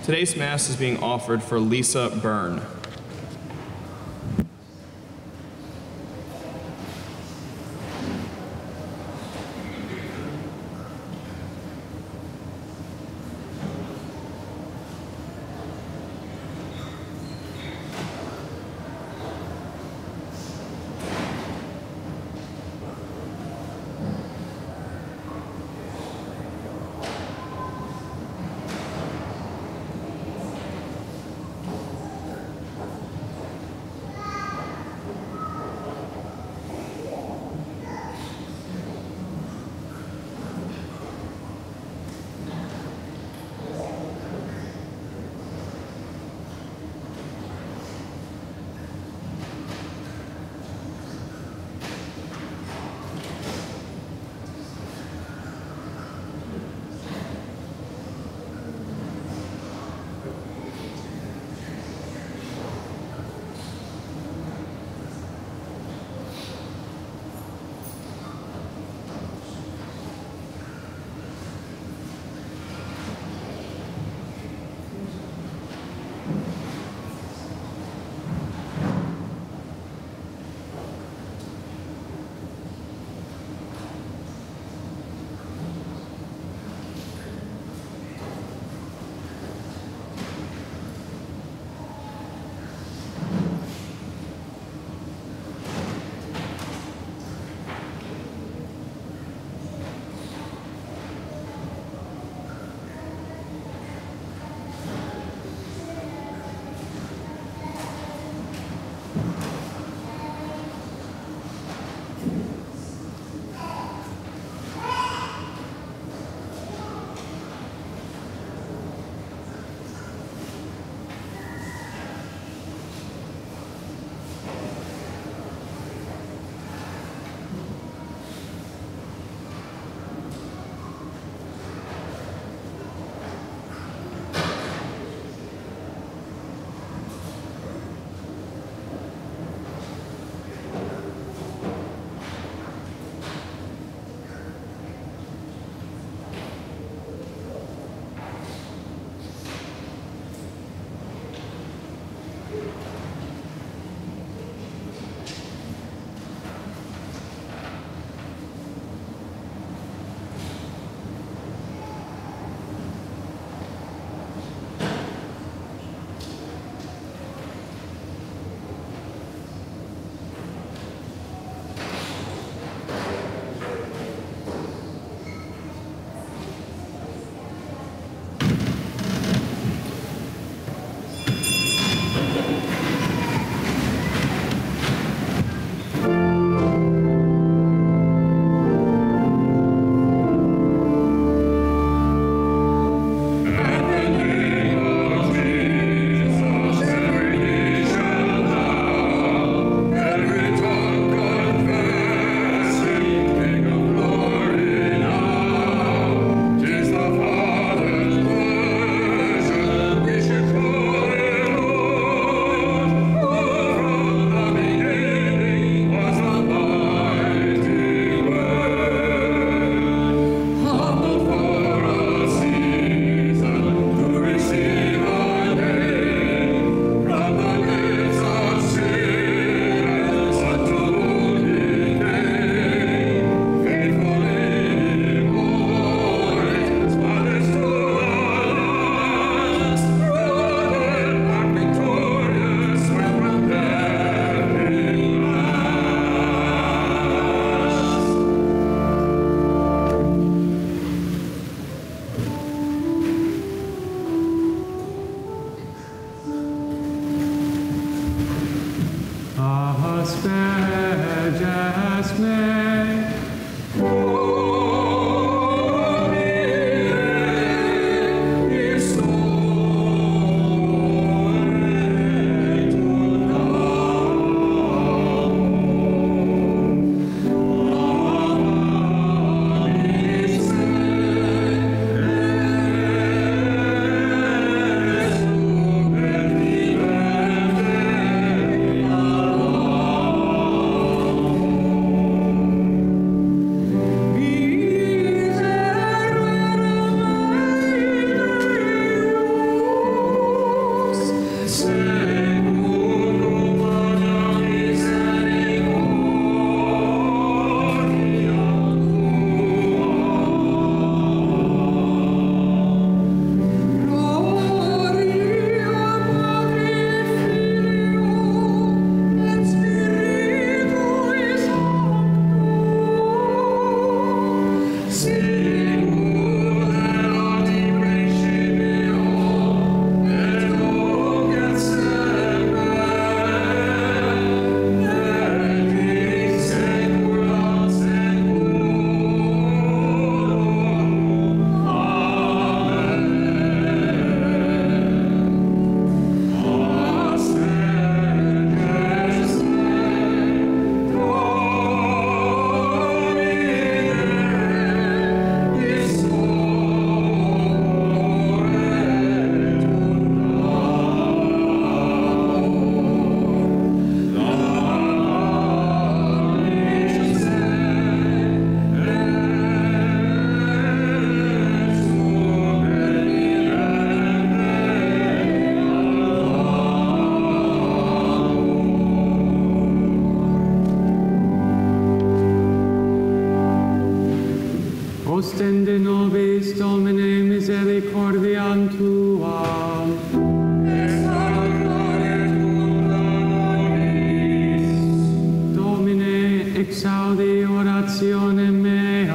Today's Mass is being offered for Lisa Byrne. misericordiam tuam. Domine, exaudi orationem meam.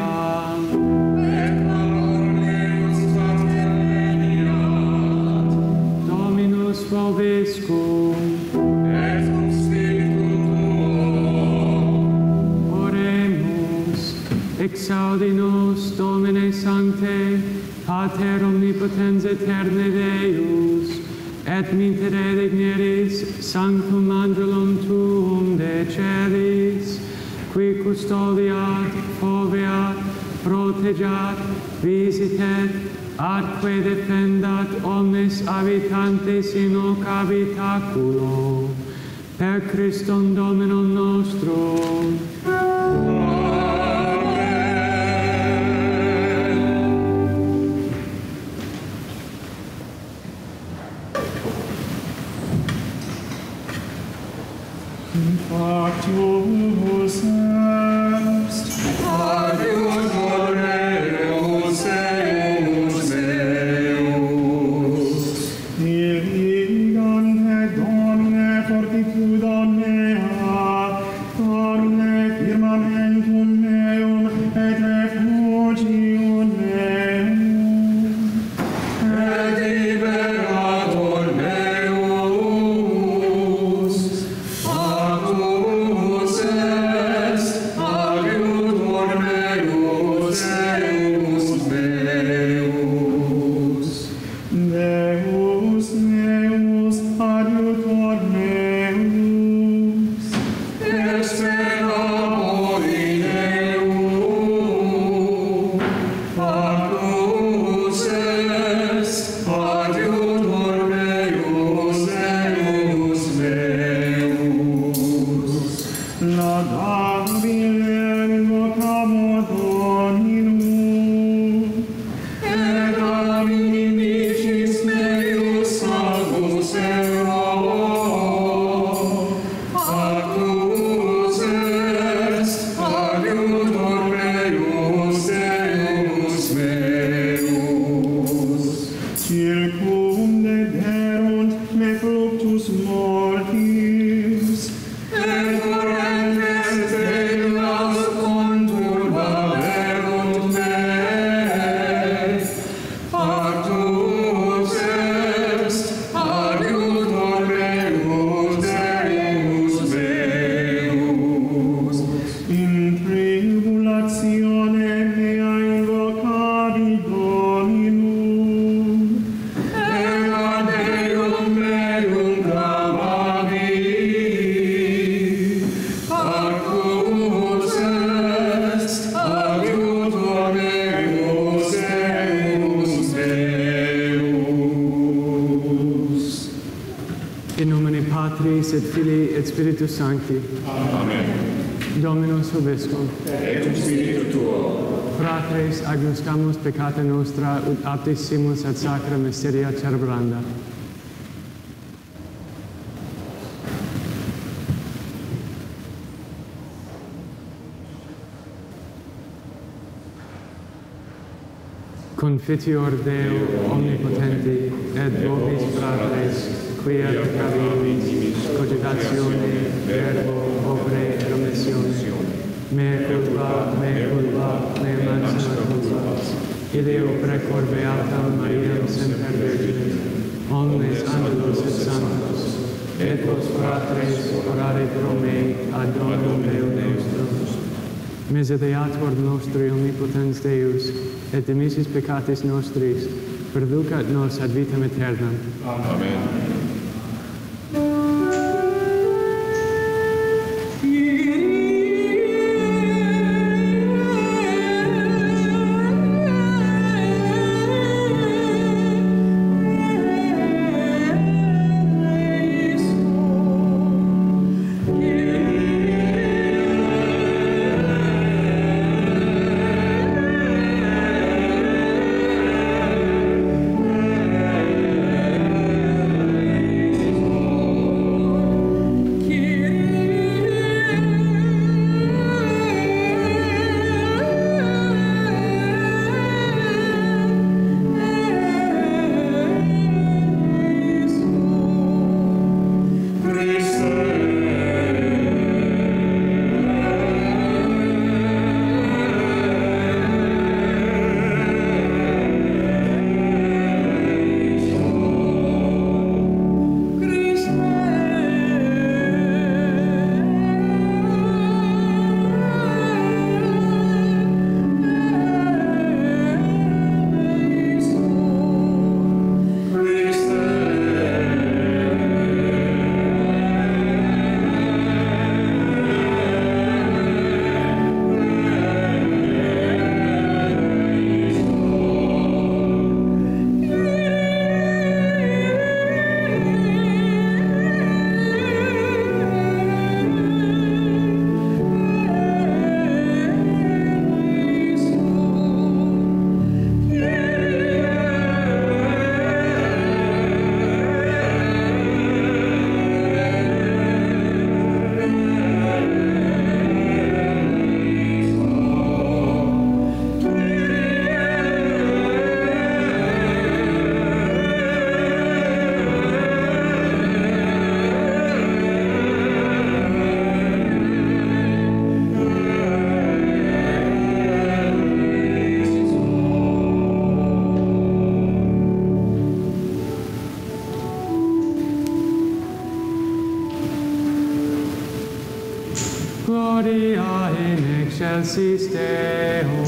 Dominus vobiscum. Exaudi nos, Domine Sancte, Pater omnipotens aeterne Deus, et miserere digneris sanctum angelum tuum de celis, qui custodiat, foveat, protegat, visitet, atque defendat omnes habitantes in hoc habitaculo, per Christum Dominum nostrum. Factus est, adiutor meus, eius meus. Irrigante Domine fortitudam mea, carne firmamentum meum, et refugium meum, et liberator meus. Factus est, adiutor meus, eius meus. Deus meus, adiutor meus, esper labori meum. Factus est, adiutor meus, eius meus. Laudabile invocamo Dominum, et ad inimicis meus salvus eo. Factus est, adiutor meus, eius meus. Circumdederunt me fructus mortis, et correntes delas conturbaverunt me. Factus est, adiutor meus, eius meus. In tribulatione mea invocavi Dominum, et ad Deum meum clamavi. Factus est, adiutor meus, eius meus. In nomine Patris et Filii et Spiritus Sancti. Amen. Dominus vobiscum. Et cum spiritu tuo. Fratres, agnoscamus peccata nostra, ut aptissimus ad sacra mysteria celebranda. Confitior Deo omnipotenti, et vobis fratres, quia peccavimus, cogitatione, verbo, opere, et omissione. Mea culpa, mansima culpa. Ideo precor beatam Mariam semper Virginem, omnes angelos et sanctos, et vos fratres orare pro me ad Dominum Deum nostrum. Misereatur nostri omnipotens Deus, et dimissis peccatis nostris, perducat nos ad vitam aeternam. Amen. excelsis Deo.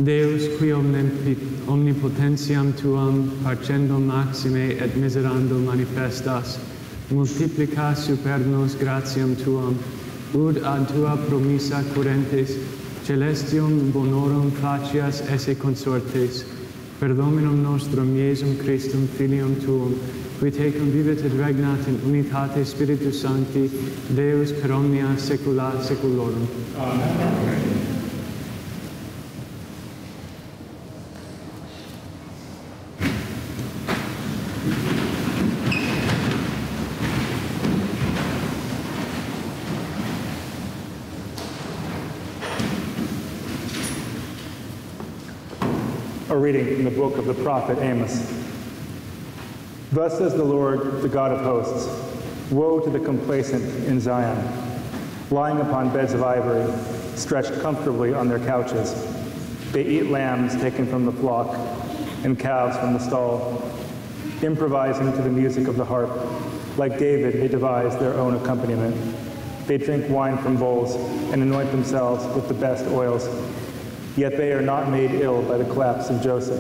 Deus qui omnipotentiam tuam parcendo maxime et miserando manifestas, multiplica super nos gratiam tuam, ud ad tua promissa currentes, celestium bonorum facias esse consortes, per Dominum nostrum Iesum Christum Filium tuum, qui tecum vivit et regnat in unitate Spiritus Sancti, Deus per omnia saecula saeculorum. Amen. A reading from the book of the prophet Amos. Thus says the Lord, the God of hosts, woe to the complacent in Zion, lying upon beds of ivory, stretched comfortably on their couches. They eat lambs taken from the flock and calves from the stall, improvising to the music of the harp. Like David, they devise their own accompaniment. They drink wine from bowls and anoint themselves with the best oils. Yet they are not made ill by the collapse of Joseph.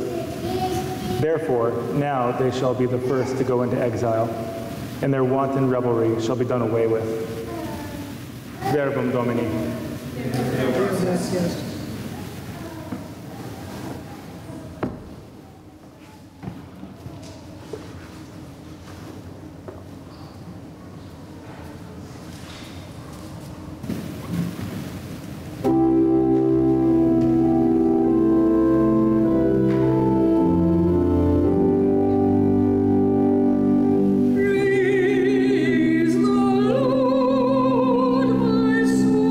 Therefore, now they shall be the first to go into exile, and their wanton revelry shall be done away with. Verbum Domini. Praise the Lord, my soul.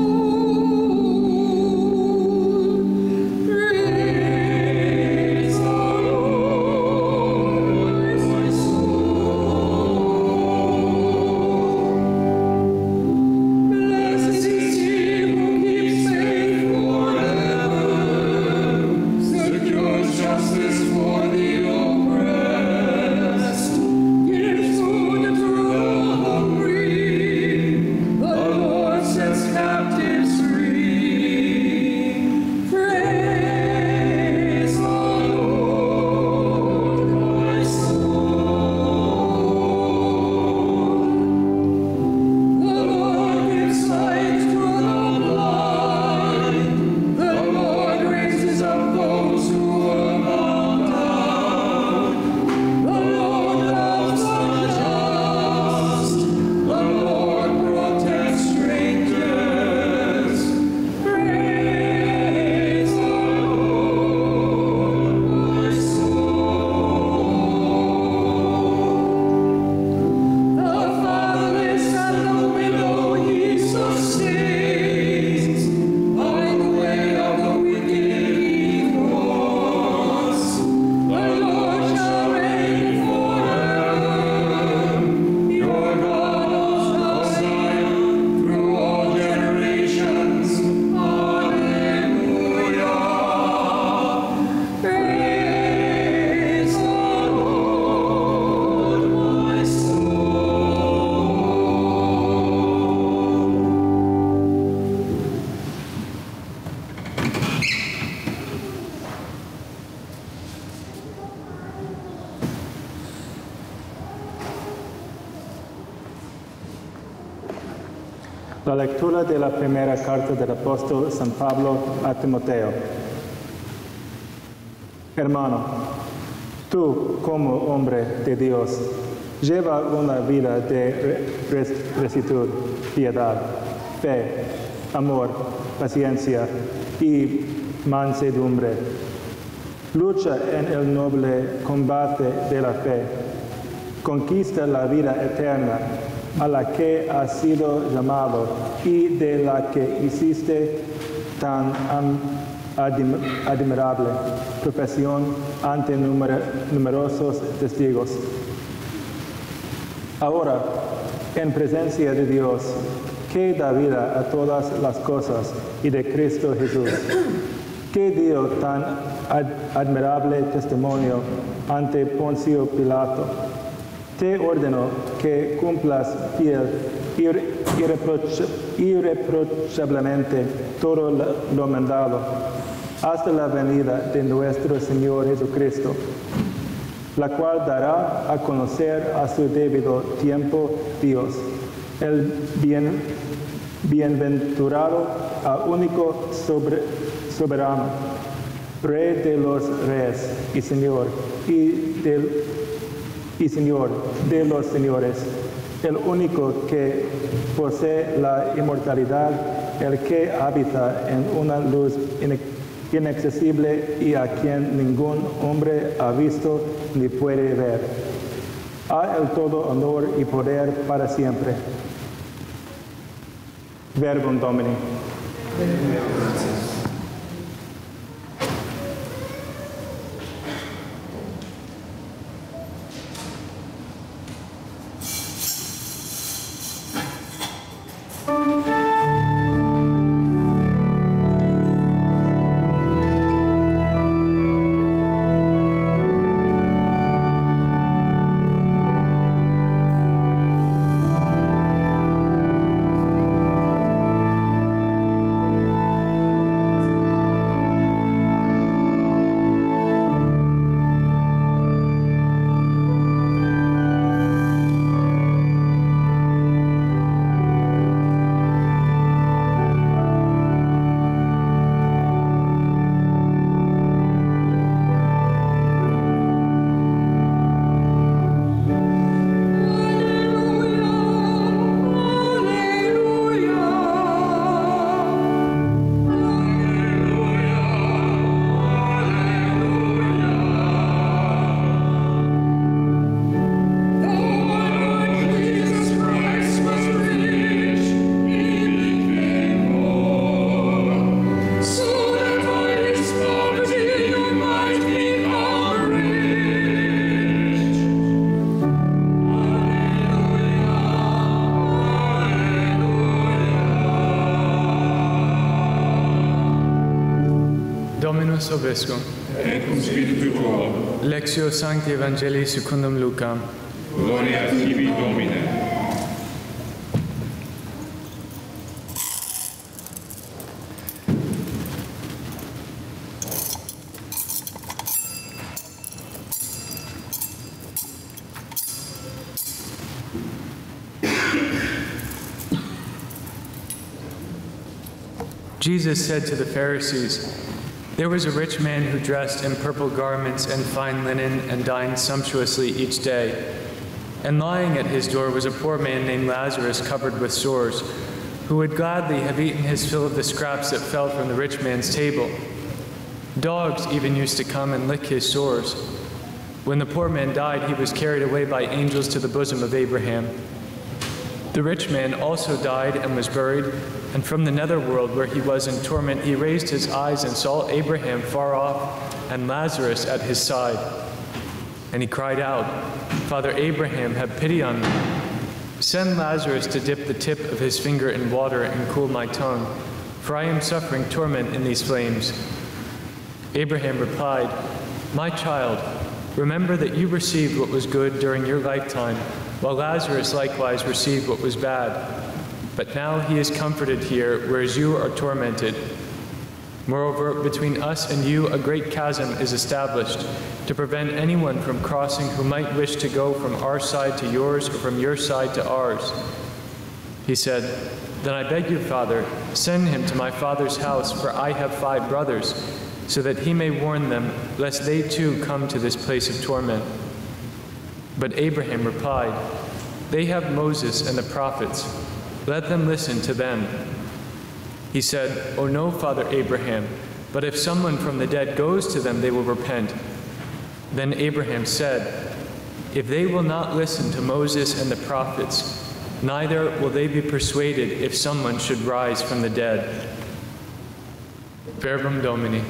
La lectura de la primera carta del apóstol San Pablo a Timoteo. Hermano, tú como hombre de Dios, lleva una vida de rectitud, piedad, fe, amor, paciencia y mansedumbre. Lucha en el noble combate de la fe. Conquista la vida eterna a la que has sido llamado y de la que hiciste tan admirable profesión ante numerosos testigos. Ahora, en presencia de Dios, que da vida a todas las cosas, y de Cristo Jesús, que dio tan admirable testimonio ante Poncio Pilato, te ordeno que cumplas fiel irreprochablemente todo lo mandado, hasta la venida de nuestro Señor Jesucristo, la cual dará a conocer a su debido tiempo Dios, el bienaventurado, único soberano, Rey de los reyes y Señor de los señores, el único que posee la inmortalidad, el que habita en una luz inaccesible y a quien ningún hombre ha visto ni puede ver. A el todo honor y poder para siempre. Verbum Domini. Dominus Obiscum. Et cum spiritu tuo. Lectio Sancti Evangelii secundum Lucam. Gloria tibi, Domine. Jesus said to the Pharisees, "There was a rich man who dressed in purple garments and fine linen and dined sumptuously each day. And lying at his door was a poor man named Lazarus, covered with sores, who would gladly have eaten his fill of the scraps that fell from the rich man's table. Dogs even used to come and lick his sores. When the poor man died, he was carried away by angels to the bosom of Abraham. The rich man also died and was buried, and from the netherworld where he was in torment, he raised his eyes and saw Abraham far off and Lazarus at his side. And he cried out, 'Father Abraham, have pity on me. Send Lazarus to dip the tip of his finger in water and cool my tongue, for I am suffering torment in these flames.' Abraham replied, 'My child, remember that you received what was good during your lifetime, while Lazarus likewise received what was bad. But now he is comforted here, whereas you are tormented. Moreover, between us and you a great chasm is established, to prevent anyone from crossing who might wish to go from our side to yours or from your side to ours.' He said, Then I beg you, Father, send him to my father's house, for I have 5 brothers, so that he may warn them, lest they too come to this place of torment. But Abraham replied, They have Moses and the prophets. Let them listen to them. He said, Oh no, Father Abraham, but if someone from the dead goes to them, they will repent. Then Abraham said, If they will not listen to Moses and the prophets, neither will they be persuaded if someone should rise from the dead. Verbum Domini.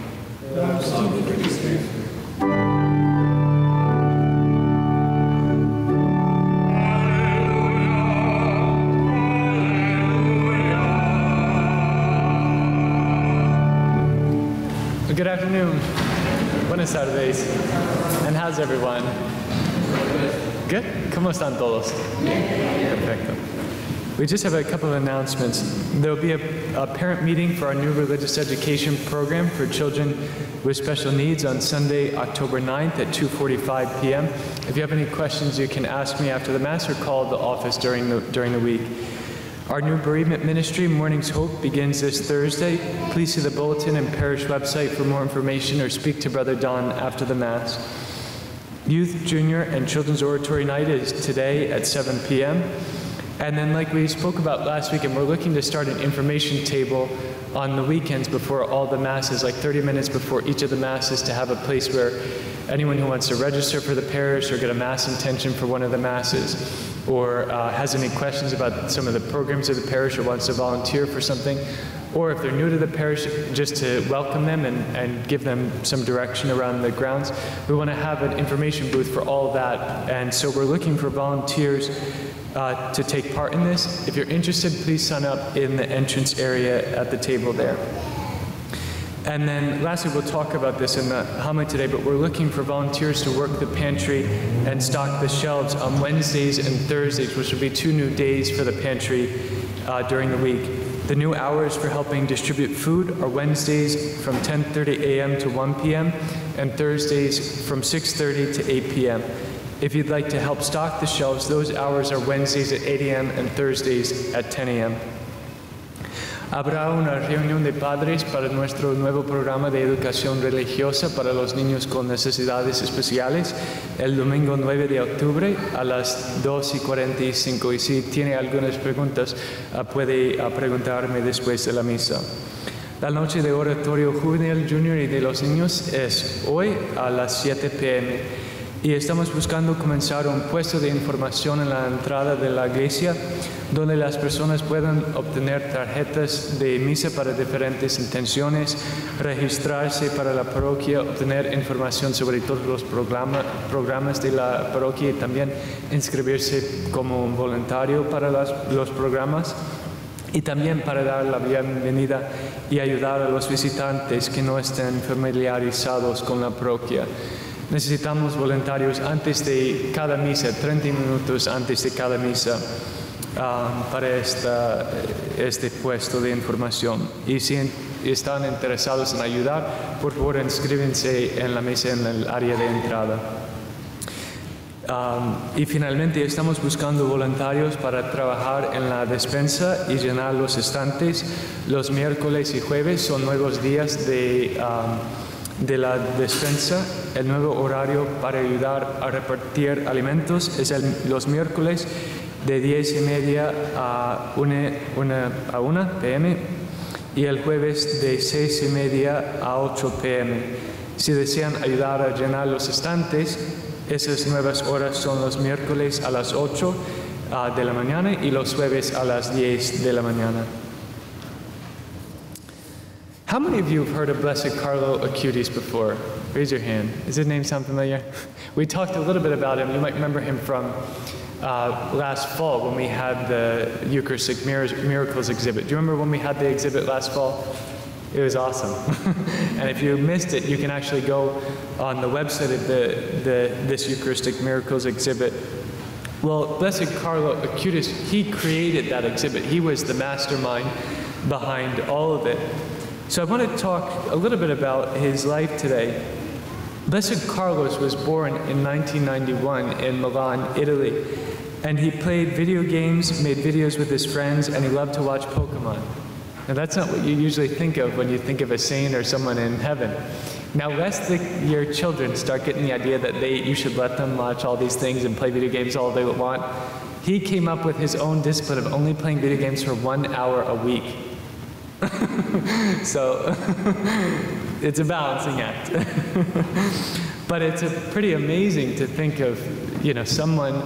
Good afternoon. Buenas tardes. And how's everyone? Good? ¿Cómo están todos? Perfecto. We just have a couple of announcements. There will be a parent meeting for our new religious education program for children with special needs on Sunday, October 9th at 2:45 p.m. If you have any questions, you can ask me after the Mass or call the office during the week. Our new bereavement ministry, Morning's Hope, begins this Thursday. Please see the bulletin and parish website for more information or speak to Brother Don after the Mass. Youth, Junior, and Children's Oratory Night is today at 7 p.m. And then, like we spoke about last week, and we're looking to start an information table on the weekends before all the Masses, like 30 minutes before each of the Masses, to have a place where anyone who wants to register for the parish or get a Mass intention for one of the Masses, or has any questions about some of the programs of the parish or wants to volunteer for something, or if they're new to the parish, just to welcome them and give them some direction around the grounds. We want to have an information booth for all of that, and so we're looking for volunteers to take part in this. If you're interested, please sign up in the entrance area at the table there. And then lastly, we'll talk about this in the homily today, but we're looking for volunteers to work the pantry and stock the shelves on Wednesdays and Thursdays, which will be 2 new days for the pantry during the week. The new hours for helping distribute food are Wednesdays from 10:30 a.m. to 1 p.m. and Thursdays from 6:30 to 8 p.m. If you'd like to help stock the shelves, those hours are Wednesdays at 8 a.m. and Thursdays at 10 a.m. Habrá una reunión de padres para nuestro nuevo programa de educación religiosa para los niños con necesidades especiales el domingo 9 de octubre a las 2:45. Y si tiene algunas preguntas, puede preguntarme después de la misa. La noche de oratorio juvenil, junior y de los niños es hoy a las 7 p.m. Y estamos buscando comenzar un puesto de información en la entrada de la iglesia donde las personas puedan obtener tarjetas de misa para diferentes intenciones, registrarse para la parroquia, obtener información sobre todos los programas de la parroquia y también inscribirse como un voluntario para los programas. Y también para dar la bienvenida y ayudar a los visitantes que no estén familiarizados con la parroquia. Necesitamos voluntarios antes de cada misa, 30 minutos antes de cada misa, para este puesto de información. Y si están interesados en ayudar, por favor inscríbense en la mesa en el área de entrada. Y finalmente estamos buscando voluntarios para trabajar en la despensa y llenar los estantes. Los miércoles y jueves son nuevos días de la despensa. El nuevo horario para ayudar a repartir alimentos es los miércoles de 10:30 a 1 p.m. y el jueves de 6:30 a 8 p.m. Si desean ayudar a llenar los estantes, esas nuevas horas son los miércoles a las 8 de la mañana y los jueves a las 10 de la mañana. How many of you have heard of Blessed Carlo Acutis before? Raise your hand. Does his name sound familiar? We talked a little bit about him. You might remember him from last fall when we had the Eucharistic Miracles exhibit. Do you remember when we had the exhibit last fall? It was awesome. And if you missed it, you can actually go on the website of this Eucharistic Miracles exhibit. Well, Blessed Carlo Acutis, he created that exhibit. He was the mastermind behind all of it. So I want to talk a little bit about his life today. Blessed Carlos was born in 1991 in Milan, Italy. And he played video games, made videos with his friends, and he loved to watch Pokemon. Now that's not what you usually think of when you think of a saint or someone in heaven. Now lest your children start getting the idea that you should let them watch all these things and play video games all they want, he came up with his own discipline of only playing video games for 1 hour a week. So it's a balancing act. But it's pretty amazing to think of, someone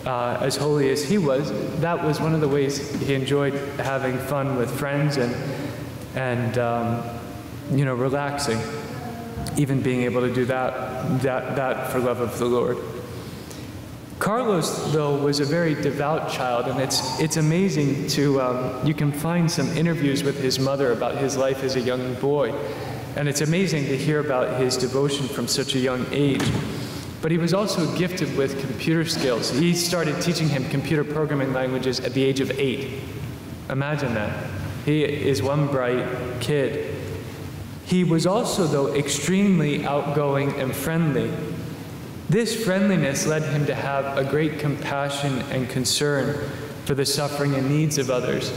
as holy as he was. That was one of the ways he enjoyed having fun with friends and relaxing, even being able to do that for love of the Lord. Carlos, though, was a very devout child, and it's amazing to, you can find some interviews with his mother about his life as a young boy, and it's amazing to hear about his devotion from such a young age. But he was also gifted with computer skills. He started teaching him computer programming languages at the age of 8. Imagine that. He is one bright kid. He was also, though, extremely outgoing and friendly. This friendliness led him to have a great compassion and concern for the suffering and needs of others.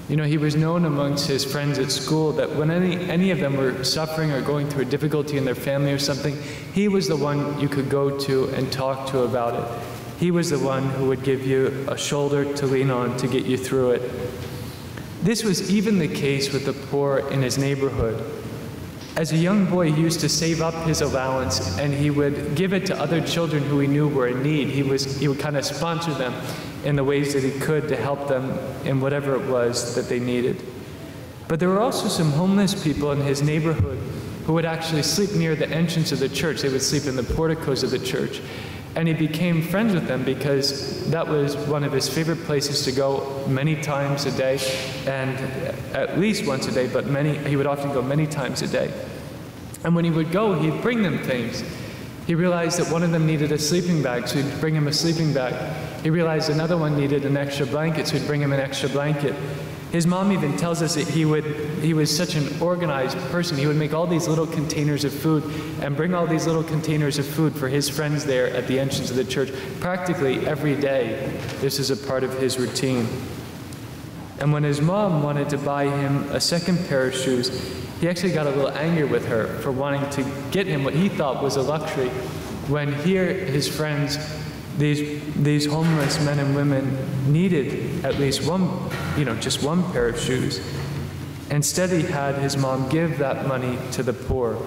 He was known amongst his friends at school that when any of them were suffering or going through a difficulty in their family or something, he was the one you could go to and talk to about it. He was the one who would give you a shoulder to lean on to get you through it. This was even the case with the poor in his neighborhood. As a young boy, he used to save up his allowance and he would give it to other children who he knew were in need. He would kind of sponsor them in the ways that he could to help them in whatever it was that they needed. But there were also some homeless people in his neighborhood who would actually sleep near the entrance of the church. They would sleep in the porticos of the church. And he became friends with them because that was one of his favorite places to go many times a day, and at least once a day, but he would often go many times a day. And when he would go, he'd bring them things. He realized that one of them needed a sleeping bag, so he'd bring him a sleeping bag. He realized another one needed an extra blanket, so he'd bring him an extra blanket. His mom even tells us that he was such an organized person. He would make all these little containers of food and bring all these little containers of food for his friends there at the entrance of the church practically every day. This is a part of his routine. And when his mom wanted to buy him a second pair of shoes, he actually got a little angry with her for wanting to get him what he thought was a luxury, when here his friends, these homeless men and women, needed at least one, just one pair of shoes. Instead, he had his mom give that money to the poor.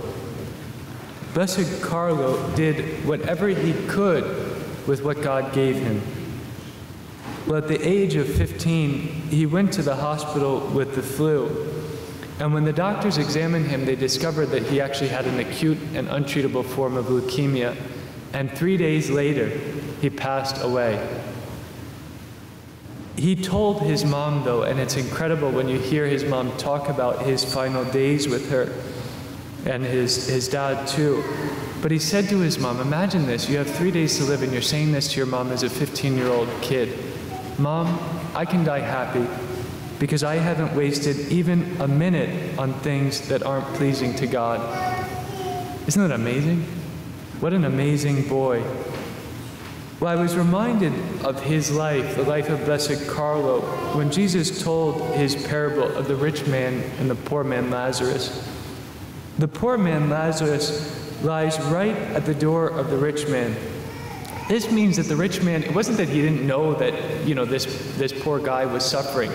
Blessed Carlo did whatever he could with what God gave him. Well, at the age of 15, he went to the hospital with the flu. And when the doctors examined him, they discovered that he actually had an acute and untreatable form of leukemia. And 3 days later, he passed away. He told his mom, though, and it's incredible when you hear his mom talk about his final days with her, and his dad too. But he said to his mom, imagine this, you have 3 days to live and you're saying this to your mom as a 15-year-old kid. Mom, I can die happy because I haven't wasted even a minute on things that aren't pleasing to God. Isn't that amazing? What an amazing boy. Well, I was reminded of his life, the life of Blessed Carlo, when Jesus told his parable of the rich man and the poor man Lazarus. The poor man Lazarus lies right at the door of the rich man. This means that the rich man, it wasn't that he didn't know that, this poor guy was suffering.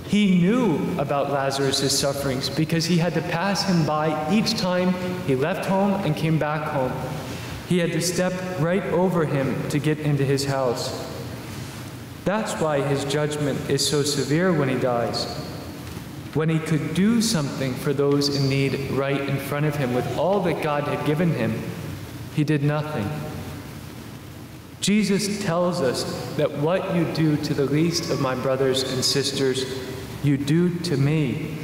He knew about Lazarus' sufferings because he had to pass him by each time he left home and came back home. He had to step right over him to get into his house. That's why his judgment is so severe when he dies. When he could do something for those in need right in front of him with all that God had given him, he did nothing. Jesus tells us that what you do to the least of my brothers and sisters, you do to me.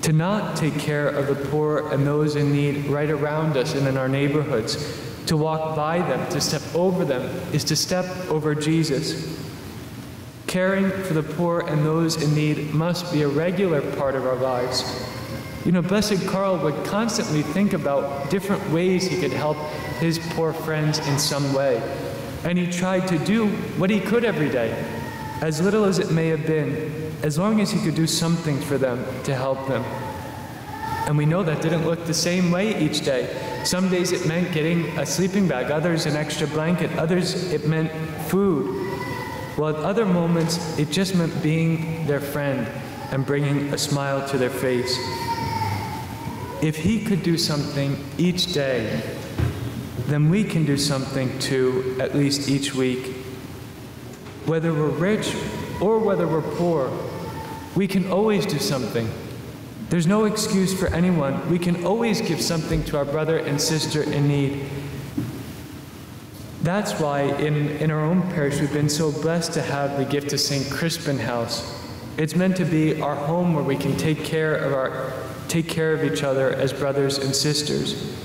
To not take care of the poor and those in need right around us and in our neighborhoods, to walk by them, to step over them, is to step over Jesus. Caring for the poor and those in need must be a regular part of our lives. Blessed Carl would constantly think about different ways he could help his poor friends in some way. And he tried to do what he could every day, as little as it may have been, as long as he could do something for them to help them. And we know that didn't look the same way each day. Some days it meant getting a sleeping bag, others an extra blanket, others it meant food. While at other moments it just meant being their friend and bringing a smile to their face. If he could do something each day, then we can do something too, at least each week. Whether we're rich or whether we're poor, we can always do something. There's no excuse for anyone. We can always give something to our brother and sister in need. That's why in our own parish we've been so blessed to have the gift of St. Crispin House. It's meant to be our home where we can take care of each other as brothers and sisters.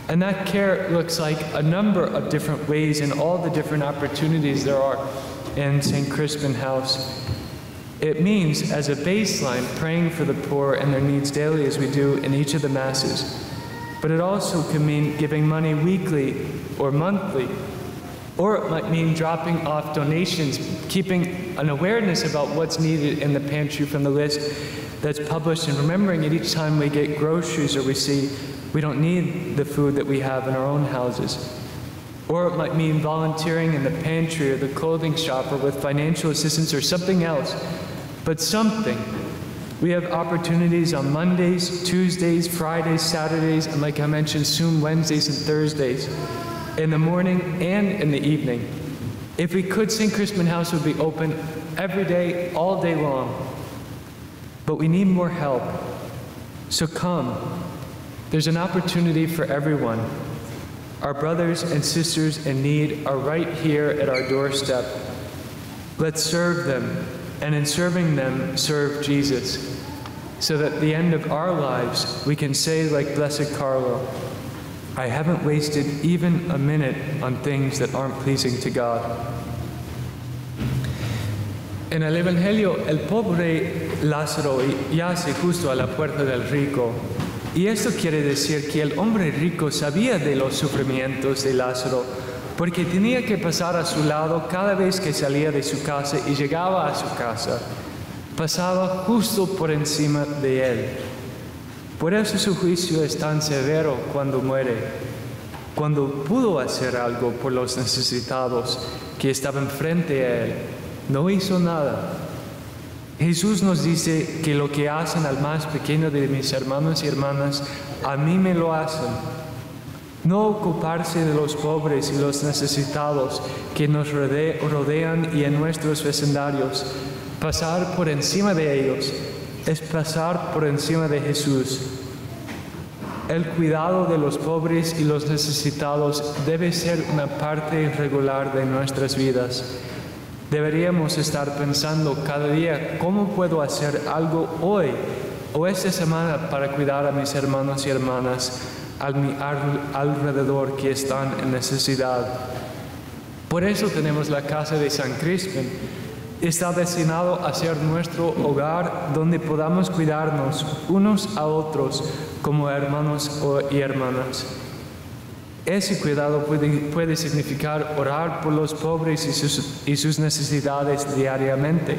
And that care looks like a number of different ways in all the different opportunities there are in St. Crispin House. It means, as a baseline, praying for the poor and their needs daily as we do in each of the Masses. But it also can mean giving money weekly or monthly. Or it might mean dropping off donations, keeping an awareness about what's needed in the pantry from the list that's published, and remembering it each time we get groceries or we see we don't need the food that we have in our own houses. Or it might mean volunteering in the pantry or the clothing shop or with financial assistance or something else. But something. We have opportunities on Mondays, Tuesdays, Fridays, Saturdays, and like I mentioned, soon Wednesdays and Thursdays, in the morning and in the evening. If we could, St. Crispin House would be open every day, all day long. But we need more help. So come. There's an opportunity for everyone. Our brothers and sisters in need are right here at our doorstep. Let's serve them, and in serving them, serve Jesus, so that at the end of our lives, we can say like Blessed Carlo, I haven't wasted even a minute on things that aren't pleasing to God. En el Evangelio, el pobre Lázaro yace justo a la puerta del rico. Y esto quiere decir que el hombre rico sabía de los sufrimientos de Lázaro, porque tenía que pasar a su lado cada vez que salía de su casa y llegaba a su casa. Pasaba justo por encima de él. Por eso su juicio es tan severo cuando muere. Cuando pudo hacer algo por los necesitados que estaban frente a él, no hizo nada. Jesús nos dice que lo que hacen al más pequeño de mis hermanos y hermanas, a mí me lo hacen. No ocuparse de los pobres y los necesitados que nos rodean y en nuestros vecindarios. Pasar por encima de ellos es pasar por encima de Jesús. El cuidado de los pobres y los necesitados debe ser una parte regular de nuestras vidas. Deberíamos estar pensando cada día, ¿cómo puedo hacer algo hoy o esta semana para cuidar a mis hermanos y hermanas a mi alrededor que están en necesidad? Por eso tenemos la casa de San Crispin. Está destinado a ser nuestro hogar donde podamos cuidarnos unos a otros como hermanos y hermanas. Ese cuidado puede significar orar por los pobres y sus necesidades diariamente,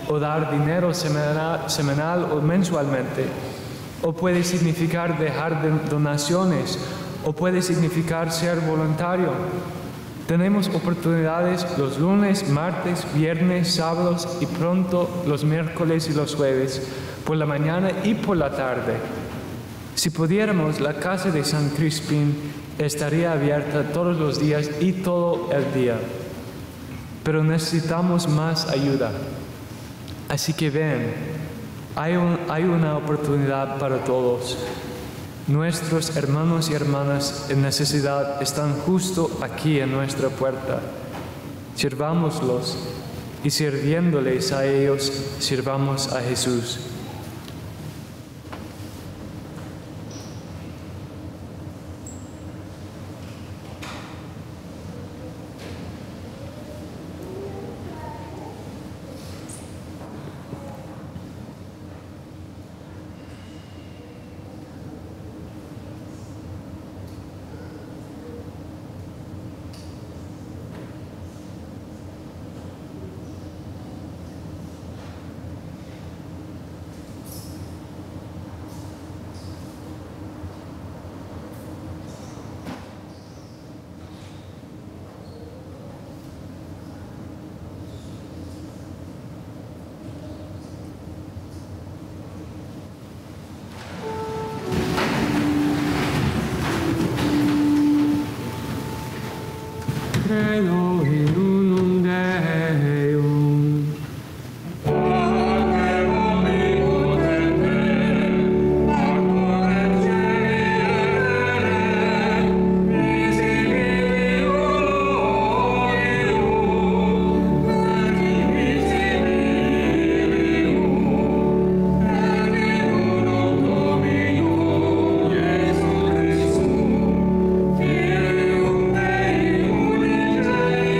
o dar dinero semanal o mensualmente, o puede significar dejar donaciones, o puede significar ser voluntario. Tenemos oportunidades los lunes, martes, viernes, sábados y pronto los miércoles y los jueves, por la mañana y por la tarde. Si pudiéramos, la casa de San Crispin estaría abierta todos los días y todo el día. Pero necesitamos más ayuda. Así que ven, hay una oportunidad para todos. Nuestros hermanos y hermanas en necesidad están justo aquí en nuestra puerta. Sirvámoslos y sirviéndoles a ellos, sirvamos a Jesús. credo in unum Deum. Deus,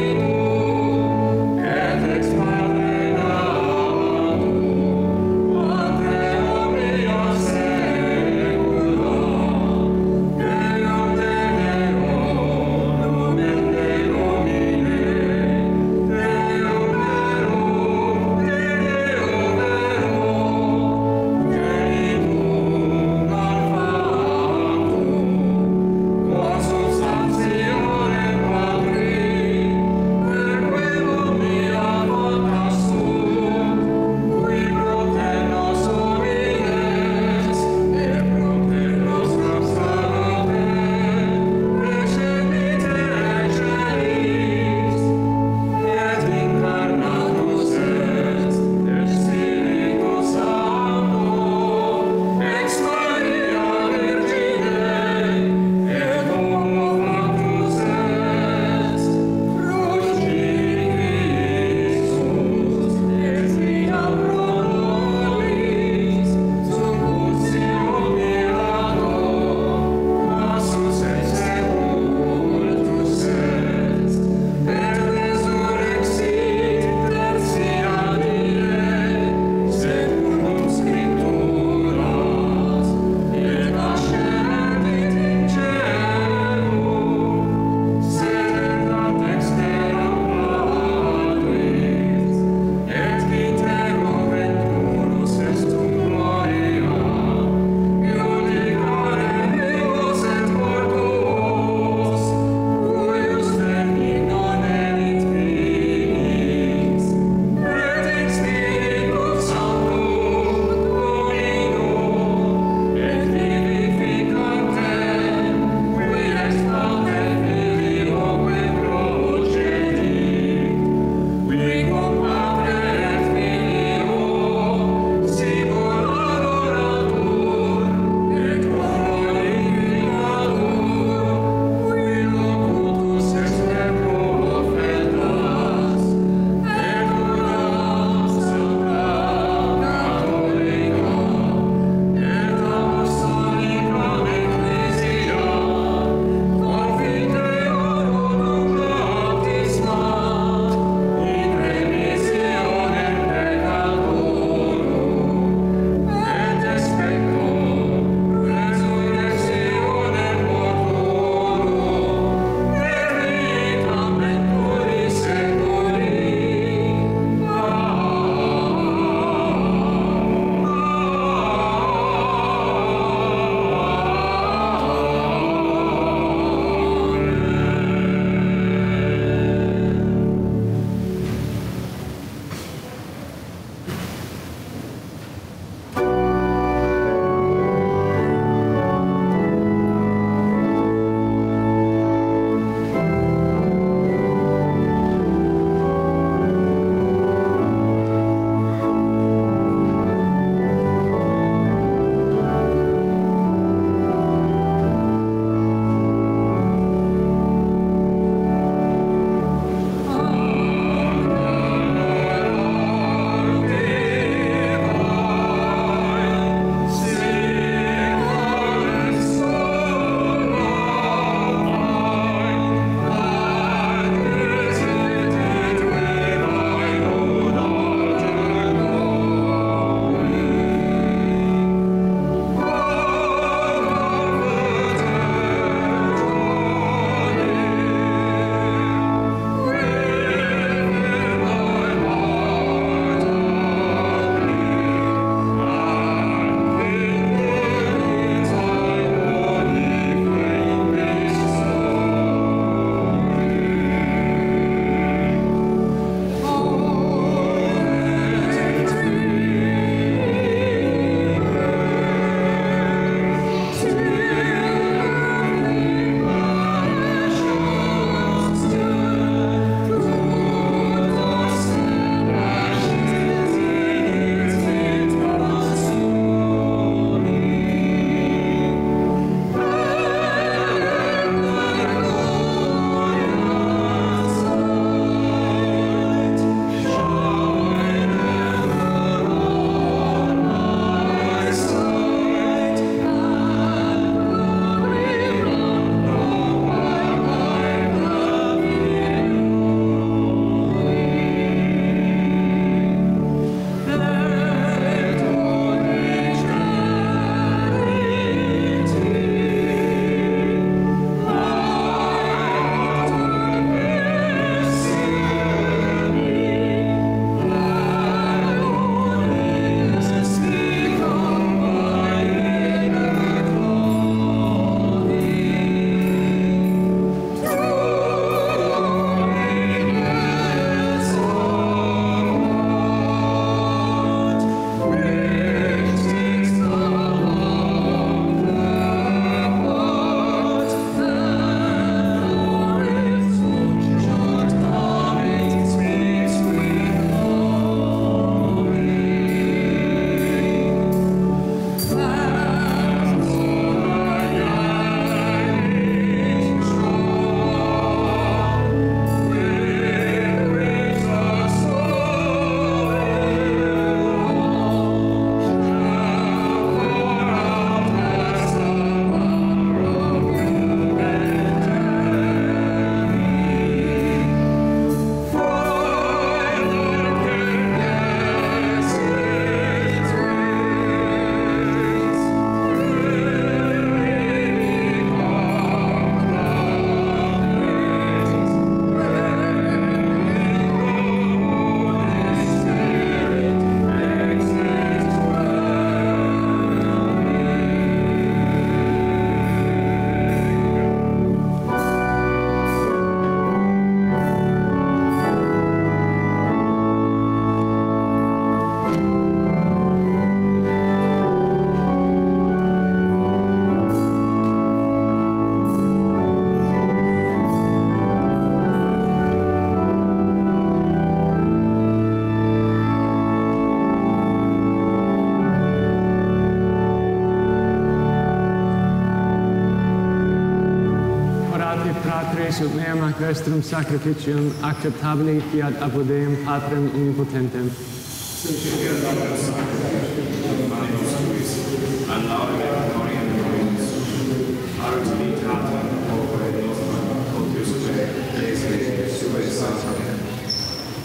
ut meam ac vestrum sacrificium acceptabili fiat apud Deum Patrem omnipotentem.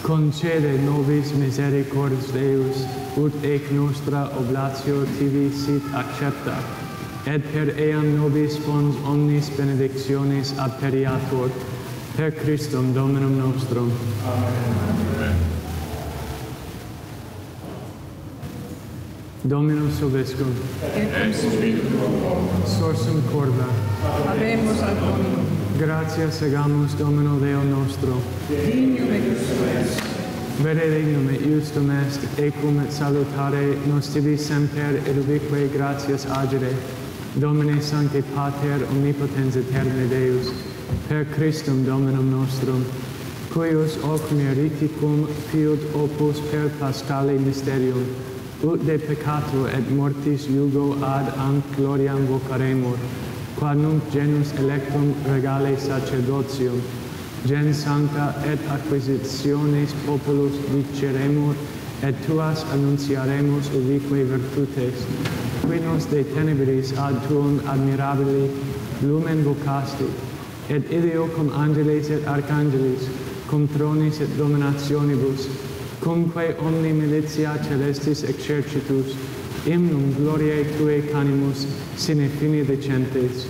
Concede nobis misericordias Deus, ut ec nostra oblatio tibi sit accepta, et per eam nobis fons omnis benedictionis aperiatur, per Christum Dominum nostrum. Amen. Dominus Obiscum, et cum spiritu sorsum corda, habemus ad hominem. gratias segamus Domino Deo nostro, Dignum et justum est, vere dignum et justum est, ecum et salutare nos tibi semper et ubique gratias agere, Domine Sancte Pater omnipotens aeterne Deus, per Christum Dominum nostrum, cuius hoc meriticum fiut opus per Paschale mysterium, ut de peccato et mortis jugo ad ant gloriam vocaremur, qua nunc genus electum regale sacerdotium, gen sancta et acquisitionis populus diceremur, et tuas annunciaremus ubique virtutes, qui nos de tenebris ad tuum admirabili lumen vocasti, et ideo cum angeles et archangelis, cum tronis et dominationibus, cumque omni militia celestis exercitus, hymnum gloriae Tuae canimus sine fine decentes.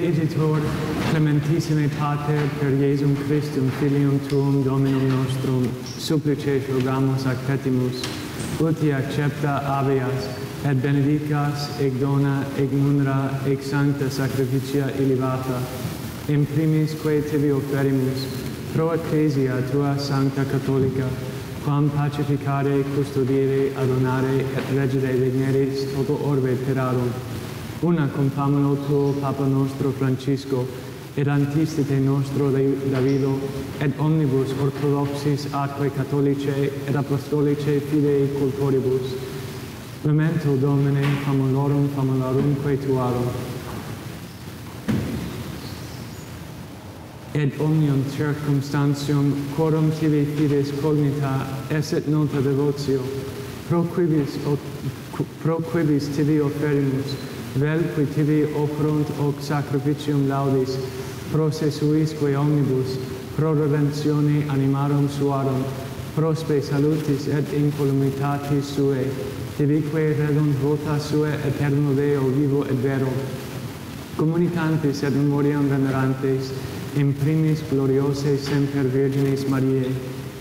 Igitur, clementissime Pater, per Iesum Christum, Filium Tuum, Dominum nostrum, supplices rogamus ac petimus, uti accepta habeas, et benedicas, ec dona, ec munera, ec sancta sacrificia illibata, in primis quae tibi offerimus, pro ecclesia tua sancta catholica, quam pacificare, custodire, adonare, et regere digneris toto orbe terrarum, una cum famulo tuo Papa nostro Francisco, et antistite nostro Davido, et omnibus orthodoxis atque catholicae et apostolicae fidei cultoribus. Memento Domine famularumque tuarum. Et omnium circumstantium quorum tibi fides cognita esset nota devotio, pro quibis tibi offerimus, vel qui tibi offerunt hoc sacrificium laudis, pro sesuisque omnibus, pro redemptione animarum suarum, pro spe salutis et incolumitatis suae, tibique redunt vota suae eterno Deo vivo et vero, communicantes et memoriam venerantes, in primis gloriose semper Virginis Mariae,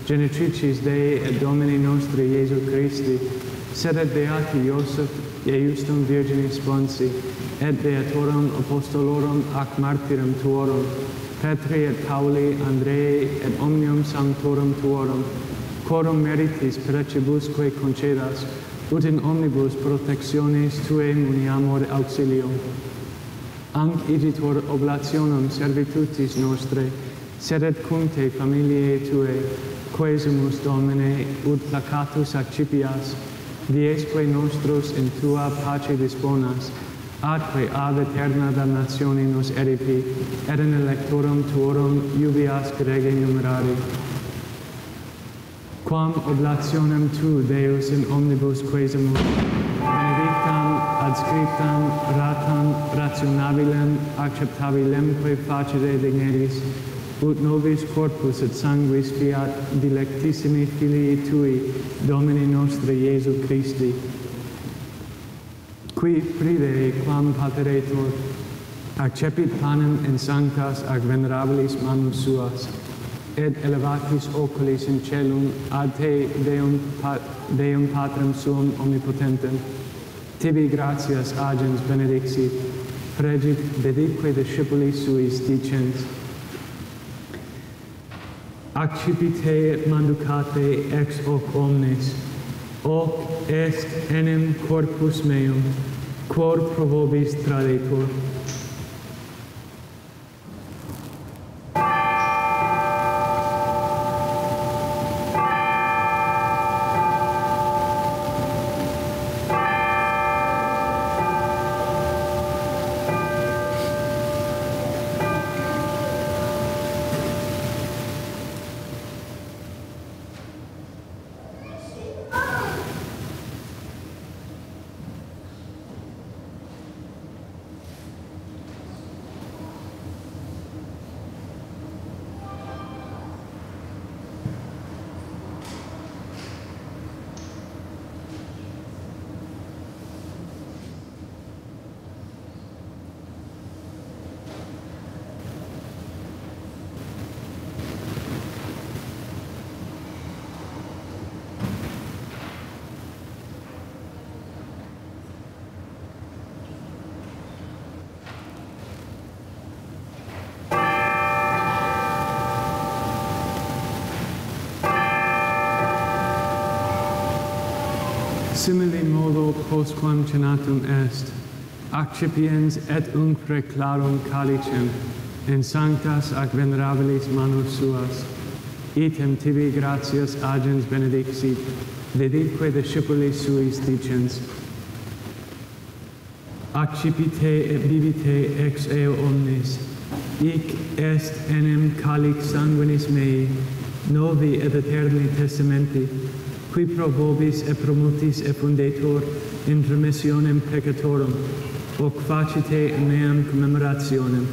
genitricis Dei et Domini nostri Iesu Christi, sed et beati Iosef, Iustum Virginis Sponsi, et beatorum apostolorum ac martyrum tuorum, Petri et Pauli, Andrei et omnium sanctorum tuorum, quorum meritis precibusque concedas, ut in omnibus protectionis Tuae muniamur auxilium. Anc igitur oblationum servitutis nostre, Sedet cum te familiae tue, quesumus Domine, ut placatus accipias, viesque nostros in tua pace disponas, atque ab eterna damnatione nos eripi, et in electorum tuorum iubias grege numerari. Quam oblationem tu, Deus, in omnibus quesumus, benedictam, adscriptam, ratam, rationabilem, acceptabilemque facere digneris, ut nobis corpus et sanguis fiat dilectissimi filii tui, Domini nostri Iesu Christi, qui privere quam pateretur, accepit panem in sanctas ac venerabilis manus suas, et elevatis oculis in celum ad te, Deum Patrem suum omnipotentem, tibi gratias agens benedixit, pregit dedique discipulis suis dicens, accipite et manducate ex hoc omnes, hoc est enim corpus meum, quod pro vobis tradetur. Simile modo postquam cenatum est, accipiens et uncre clarum calicem, in sanctas ac venerabilis manus suas, item tibi gratias agens benedixit, dedique discipulis suis dicens, accipite et bibite ex eo omnes, hic est enim calix sanguinis mei, novi et eterni testamenti, qui pro vobis et pro multis effundetur in remissionem peccatorum, hoc facite meam commemorationem.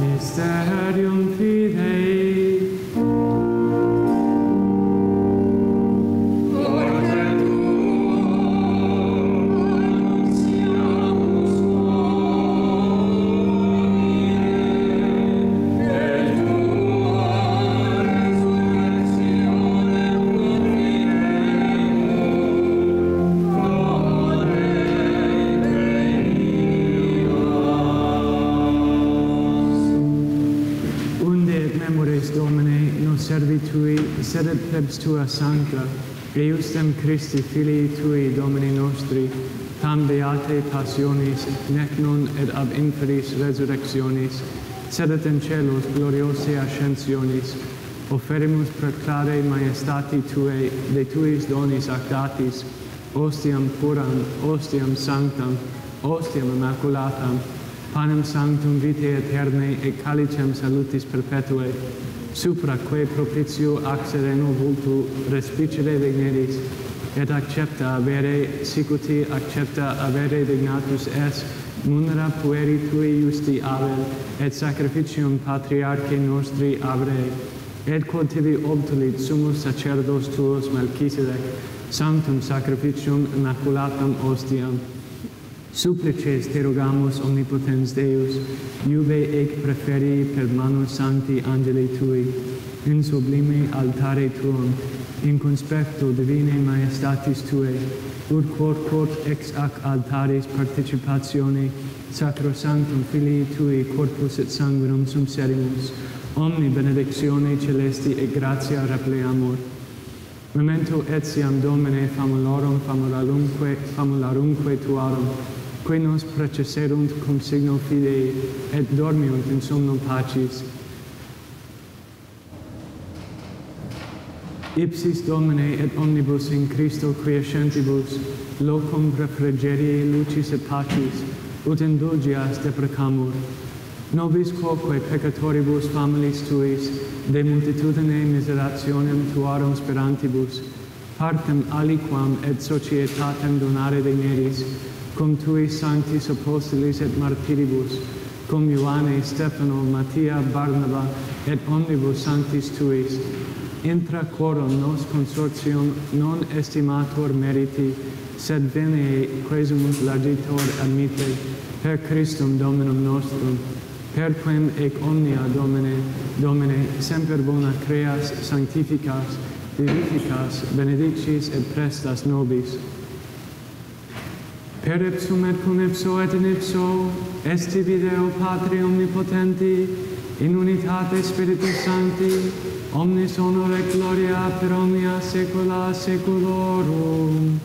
Mysterium Fidei. Sedet plebs tua sancta, eiustem Christi filii tui Domini nostri, tam beate passionis, nec non et ab inferis resurrectionis, sedet in celos gloriose ascensionis, oferimus preclare maiestati tuae, de tuis donis ac datis, ostiam puram, ostiam sanctam, ostiam immaculatam, panem sanctum vitae aeternae et calicem salutis perpetuae, supra quae propitio accedeno vultu respicere digneris, et accepta avere, sicuti accepta avere dignatus es, munera pueri tui justi Abel, et sacrificium patriarche nostri Abrei, et quod tibi obtulit sumus sacerdos tuos Melchisedec, sanctum sacrificium immaculatam ostiam. Supplices te rogamus omnipotens Deus, iube ec preferi per manus sancti angeli tui, in sublime altare tuum, in conspecto divinae majestatis tuae, ut quod ex ac altaris participatione sacrosanctum Filii tui corpus et sanguinum sum serimus, omni benedictione celesti et gratia repleamur. Memento etiam Domine famularumque tuarum, que nos precesserunt cum signo fidei, et dormiunt in somno pacis. Ipsis Domine et omnibus in Christo quiescentibus, locum refrigerie lucis et pacis, ut indulgias deprecamur. Nobis quoque peccatoribus familis tuis, de multitudine miserationem tuarum sperantibus, partem aliquam et societatem donare digneris, cum tuis sanctis apostolis et martiribus, cum Ioanne, Stefano, Mattia, Barnaba, et omnibus sanctis tuis, intra quorum nos consortium non estimator meriti, sed venei quesumus largitor admite, per Christum Dominum nostrum, per quem ec omnia Domine, semper bona creas, sanctificas, vivificas, benedicis et prestas nobis. Per ipsum et cum ipso et in ipso, esti Deo Patri omnipotenti, in unitate Spiritus Sancti, omnis honor et gloria per omnia saecula saeculorum.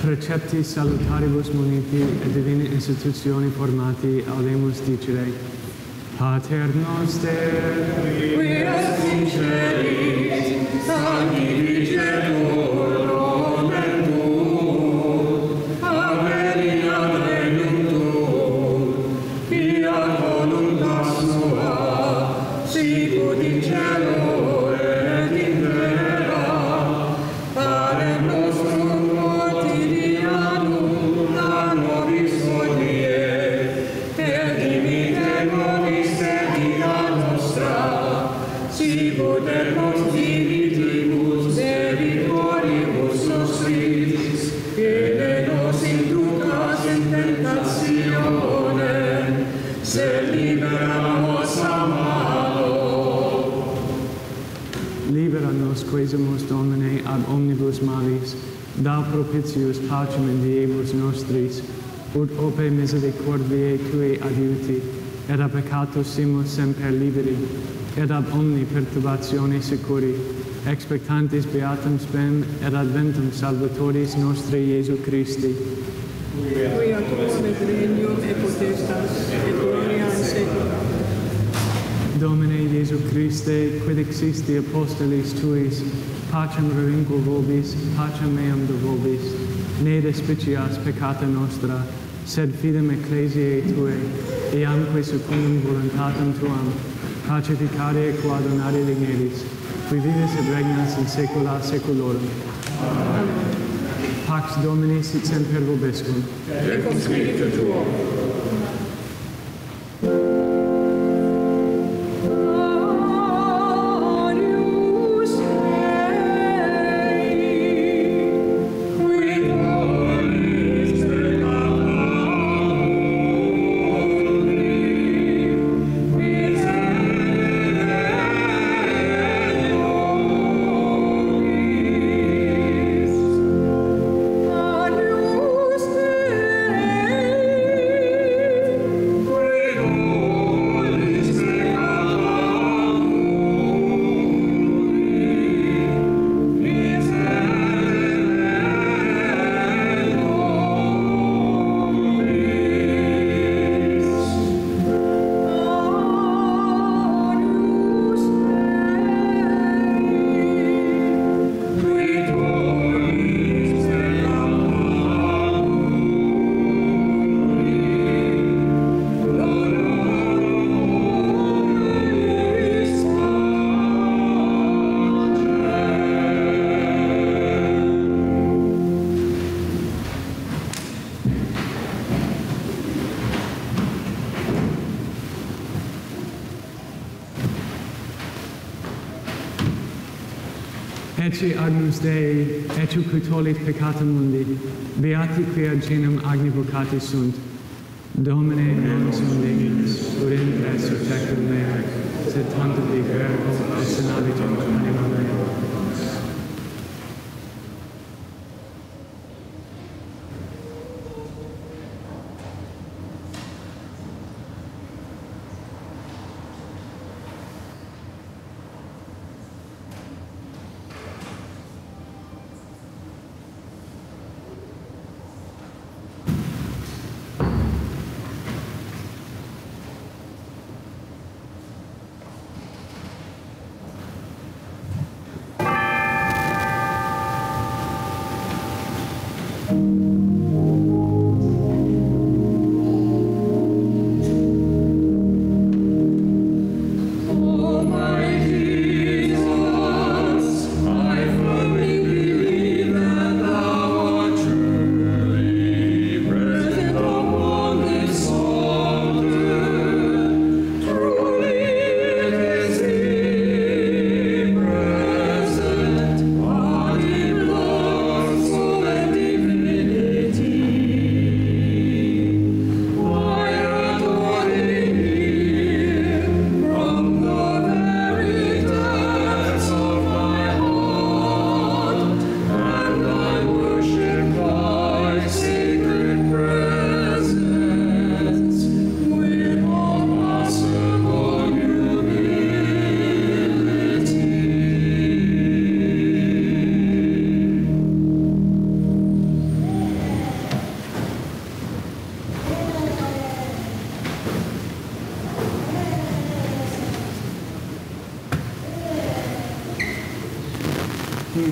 Precepti salutaribus muniti et divine institutioni formati audemus dicere: Pater noster, qui est in celis, sanctificetur nomen tuum, adveniat regnum tuum, fiat voluntas tua, sicut in cielo et in terra. Panem nostrum quotidianum da nobis hodie, et dimitte nobis debita nostra, sicut et nos dimittimus debitoribus nostris, et ne nos inducas in tentationem, sed libera nos a malo. libera nos quesumus Domine ad omnibus malis, da propitius pacem in diebus nostris, ut ope misericordiae Tui adiuti, et a peccatus simus semper liberi, et ab omni perturbatione securi, expectantis beatum spem et adventum salvatoris nostri Iesu Christi. Quia tuum et regnum et potestas et gloria in saecula. Domine Iesu Christe, quid existi apostolis Tuis, pacem relinquo vobis, pacem meam do vobis, ne despicias peccata nostra, sed fidem ecclesiae Tuae, eamque secundum voluntatem Tuam, pacificare et coadunare digneris, qui vives et regnas in saecula saeculorum. Pax Domini sit semper vobiscum. Et cum spiritu tuo. Agnus Dei, Ecce agnus Dei, ecce qui tollit peccata mundi, beati qui ad genum agni vocati sunt, Domine non sum dignus, ut in resurrectum mea, sed tantum di verbo et senavitum anima mea.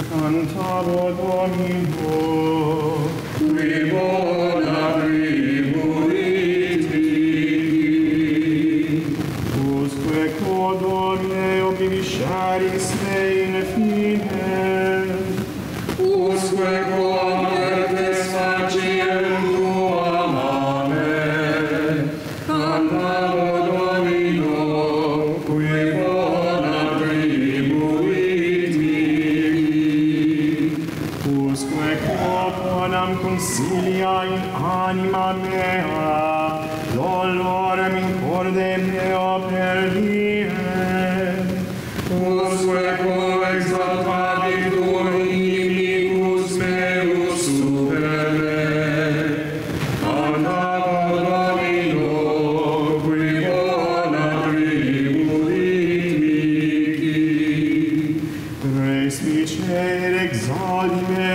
Cantabo Domino, qui bona tribuit vidi, usque quod Domine obliviscaris me in fine, usque quod vertes faciem tuam amen. Cantabo Domino, qui bona tribuit vidi, usque quod bonam consilia in anima mea, dolorem in corde meo perdiem, usque quo exaltabitur inimicus meus super me. Cantabo Domino, qui bona tribuit mihi. Res miserere exalime,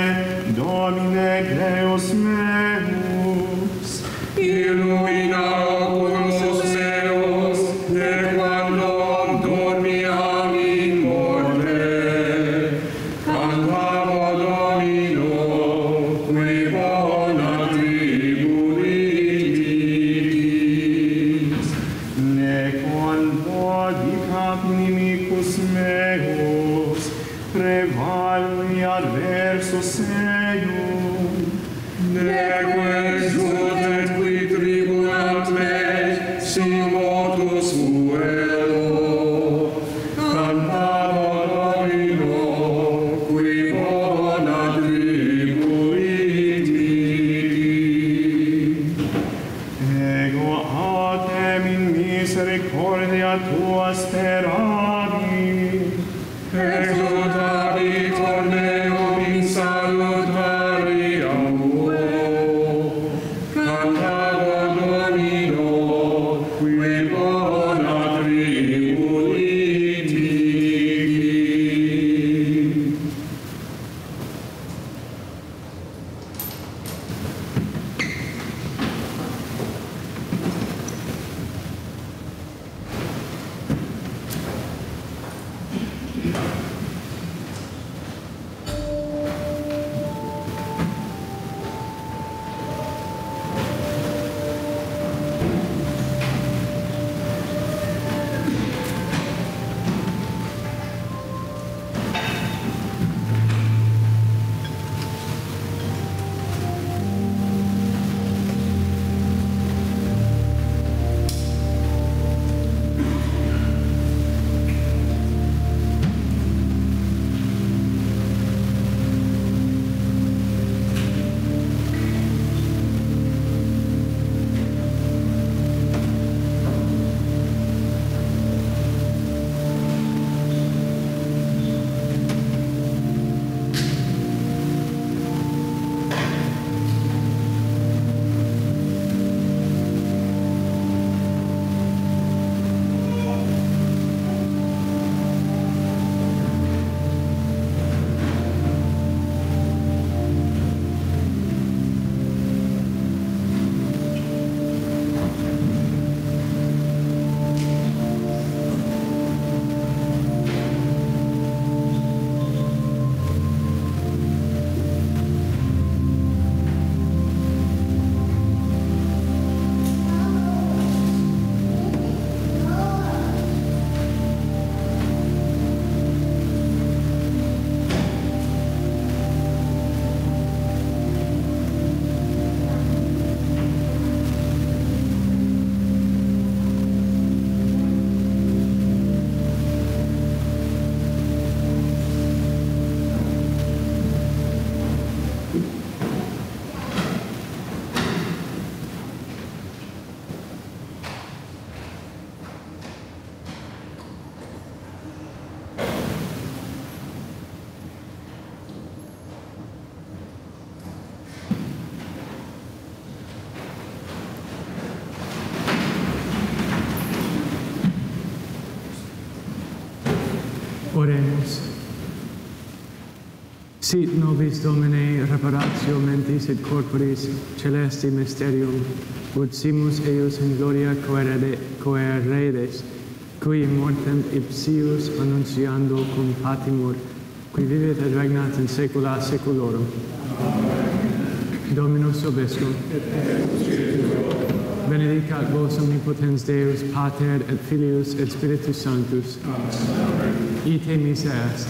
Domine Deus meus, illumina oculos meus, nequandum dormiam in morte. Cantabo Domino, qui bona tribuit vitis. Nequando dicam inimicus meus, prevalui adversus eium. Neque exultet qui tribunant me, si motus fuero. Cantabo Domino, qui bona tribuit vidi. Ego autem in misericordia tua speravi, exultabitur meum in salutariam tuo. Cantabo Domino, qui bona tribuit vici. Oremus. Sit nobis Domine reparatio mentis et corporis celesti mysterium, ut simus eius in gloria coeredes, qui mortem ipsius annunciando cum patimur, qui vivet et regnat in saecula saeculorum. Dominus obiscum. Benedicat vos omnipotens Deus, Pater et Filius et Spiritus Sanctus. Ite missa est.